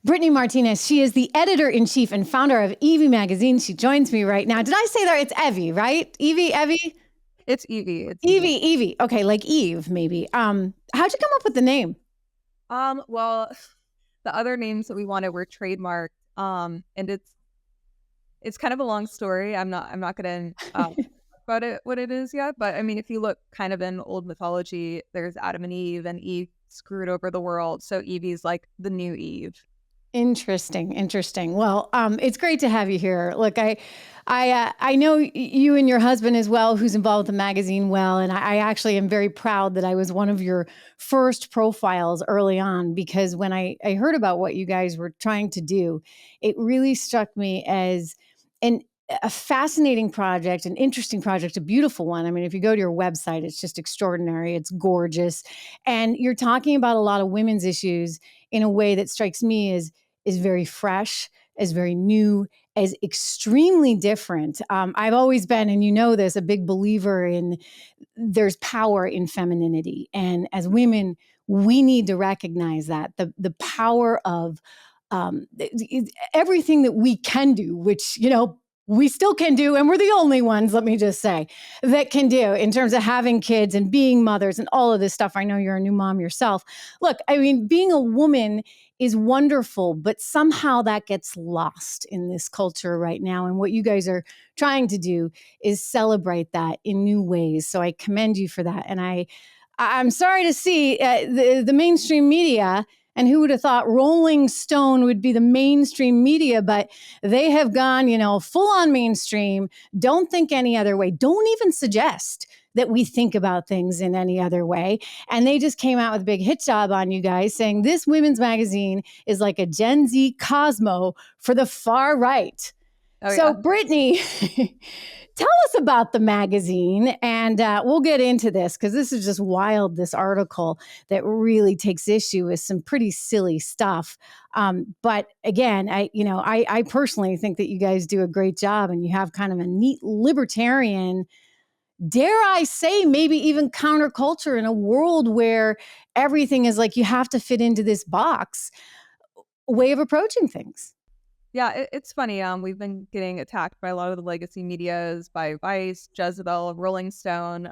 Brittany Martinez. She is the editor-in-chief and founder of Evie Magazine. She joins me right now. Did I say that? It's Evie, right? Evie? It's Evie. Evie. Okay, like Eve, maybe. How'd you come up with the name? Well, the other names that we wanted were trademarked. And it's kind of a long story. I'm not gonna talk about it what it is yet. But I mean, if you look kind of in old mythology, there's Adam and Eve screwed over the world. So Evie's like the new Eve. Interesting. Well, it's great to have you here. Look, I know you and your husband as well, who's involved with the magazine well, and I actually am very proud that I was one of your first profiles early on, because when I heard about what you guys were trying to do, it really struck me as a fascinating project, an interesting project, a beautiful one. I mean, if you go to your website, it's just extraordinary. It's gorgeous. And you're talking about a lot of women's issues in a way that strikes me as very fresh, as very new, as extremely different. I've always been, and you know this, a big believer in there's power in femininity. And as women, we need to recognize that the power of everything that we can do, which, we still can do, and we're the only ones, let me just say, that can do in terms of having kids and being mothers and all of this stuff. I know you're a new mom yourself. Look, I mean, being a woman is wonderful, but somehow that gets lost in this culture right now. And what you guys are trying to do is celebrate that in new ways. So I commend you for that. And I'm sorry to see the mainstream media. And who would have thought Rolling Stone would be the mainstream media, but they have gone, full on mainstream. Don't think any other way. Don't even suggest that we think about things in any other way. And they just came out with a big hit job on you guys, saying this women's magazine is like a Gen Z Cosmo for the far right. Oh, so, yeah. Brittany, tell us about the magazine, and we'll get into this because this is just wild, this article that really takes issue with some pretty silly stuff. But again, I personally think that you guys do a great job, and you have kind of a neat libertarian, dare I say, maybe even counterculture in a world where everything is like you have to fit into this box way of approaching things. Yeah, it's funny. We've been getting attacked by a lot of the legacy medias, by Vice, Jezebel, Rolling Stone.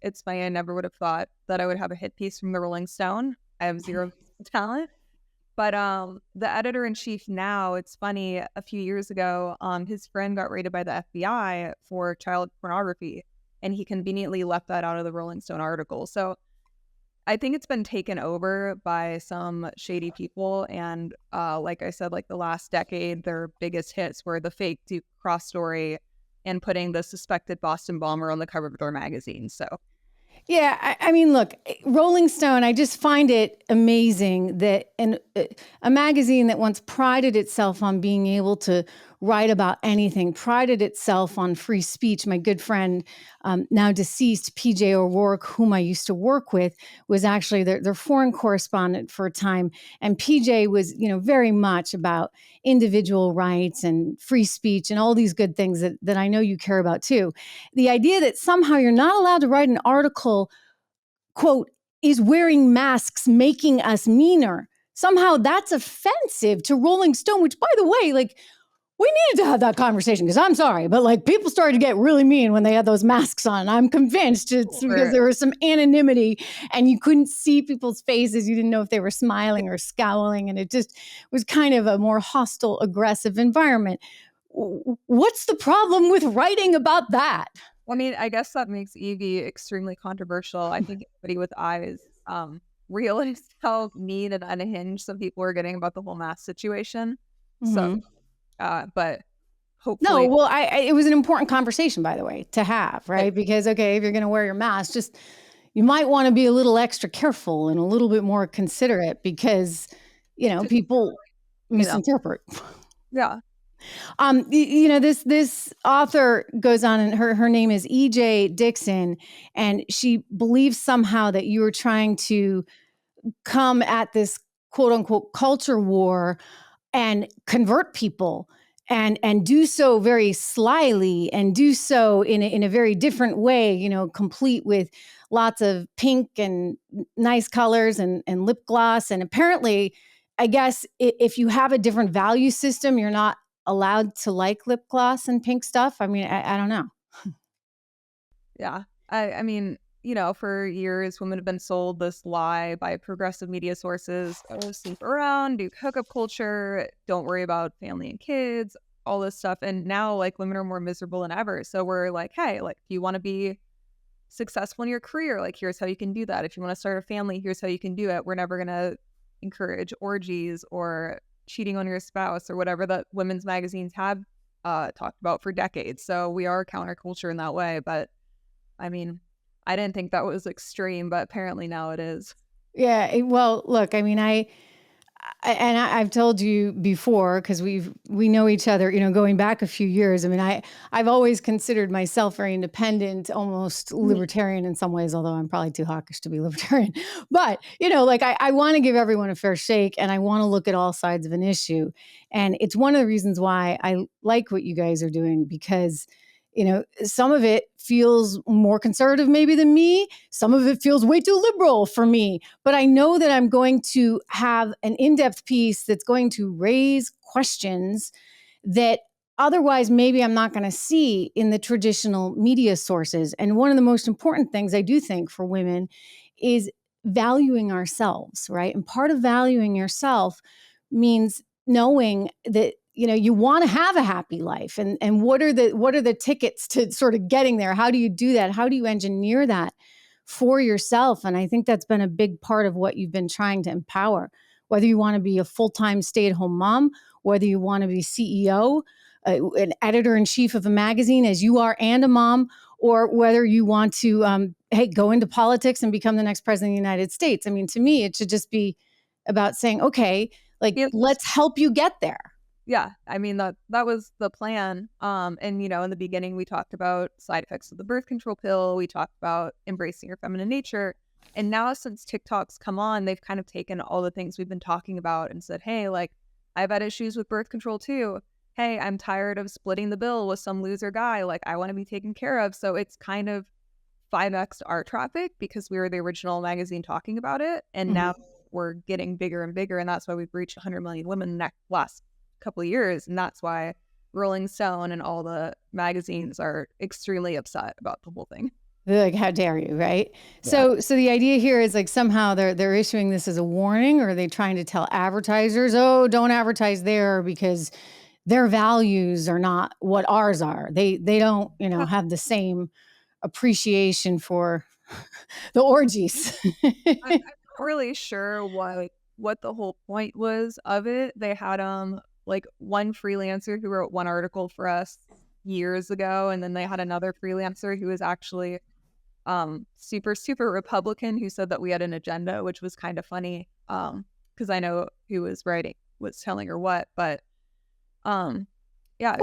It's funny. I never would have thought that I would have a hit piece from the Rolling Stone. I have zero talent. But the editor-in-chief now, it's funny, a few years ago, his friend got raided by the FBI for child pornography, and he conveniently left that out of the Rolling Stone article. So I think it's been taken over by some shady people. And like I said, like the last decade, their biggest hits were the fake Duke Cross story and putting the suspected Boston bomber on the cover of their magazine. So, yeah, I mean, look, Rolling Stone, I just find it amazing that a magazine that once prided itself on being able to write about anything, prided itself on free speech. My good friend, now deceased, PJ O'Rourke, whom I used to work with, was actually their foreign correspondent for a time. And PJ was, very much about individual rights and free speech and all these good things that I know you care about too. The idea that somehow you're not allowed to write an article, quote, is wearing masks making us meaner. Somehow that's offensive to Rolling Stone, which, by the way, like, we needed to have that conversation because I'm sorry, but like people started to get really mean when they had those masks on. I'm convinced it's because there was some anonymity and you couldn't see people's faces. You didn't know if they were smiling or scowling. And it just was kind of a more hostile, aggressive environment. What's the problem with writing about that? I mean, I guess that makes Evie extremely controversial. I think anybody with eyes realized how mean and unhinged some people are getting about the whole mask situation. Mm-hmm. So. But hopefully. No, well, it was an important conversation, by the way, to have, right? Because, okay, if you're going to wear your mask, you might want to be a little extra careful and a little bit more considerate because, people misinterpret. Yeah. This author goes on, and her name is E.J. Dixon, and she believes somehow that you were trying to come at this quote unquote culture war and convert people and do so very slyly and do so in a very different way, complete with lots of pink and nice colors and lip gloss. And apparently I guess if you have a different value system, you're not allowed to like lip gloss and pink stuff. I mean, I don't know. Yeah. I mean, you know, for years, women have been sold this lie by progressive media sources. Oh, sleep around, do hookup culture, don't worry about family and kids, all this stuff. And now, like, women are more miserable than ever. So we're like, hey, like, do you want to be successful in your career? Like, here's how you can do that. If you want to start a family, here's how you can do it. We're never going to encourage orgies or cheating on your spouse or whatever that women's magazines have talked about for decades. So we are counterculture in that way. But I mean, I didn't think that was extreme, but apparently now it is. Yeah. Well, look, I mean, I've told you before because we know each other, going back a few years. I mean, I've always considered myself very independent, almost Mhm. libertarian in some ways, although I'm probably too hawkish to be libertarian. But like I want to give everyone a fair shake, and I want to look at all sides of an issue. And it's one of the reasons why I like what you guys are doing, because some of it feels more conservative maybe than me. Some of it feels way too liberal for me. But I know that I'm going to have an in-depth piece that's going to raise questions that otherwise maybe I'm not going to see in the traditional media sources. And one of the most important things I do think for women is valuing ourselves, right? And part of valuing yourself means knowing that you want to have a happy life, and what are the tickets to sort of getting there? How do you do that? How do you engineer that for yourself? And I think that's been a big part of what you've been trying to empower, whether you want to be a full-time stay-at-home mom, whether you want to be CEO, an editor-in-chief of a magazine as you are, and a mom, or whether you want to go into politics and become the next president of the United States. I mean, to me, it should just be about saying, okay, like, Yeah, let's help you get there. yeah, I mean that was the plan. And in the beginning we talked about side effects of the birth control pill. We talked about embracing your feminine nature. And now since TikTok's come on, they've kind of taken all the things we've been talking about and said, hey, like, I've had issues with birth control too. Hey, I'm tired of splitting the bill with some loser guy. Like, I want to be taken care of. So it's kind of 5x our traffic because we were the original magazine talking about it. And Mhm. now we're getting bigger and bigger. And that's why we've reached 100 million women in the last couple of years. And that's why Rolling Stone and all the magazines are extremely upset about the whole thing. They're like, how dare you, right? Yeah. So the idea here is like somehow they're issuing this as a warning, or are they trying to tell advertisers, oh, don't advertise there because their values are not what ours are. They don't, have the same appreciation for the orgies. I'm not really sure what the whole point was of it. They had like one freelancer who wrote one article for us years ago, and then they had another freelancer who was actually super Republican, who said that we had an agenda, which was kind of funny. Because I know who was telling her what, but yeah,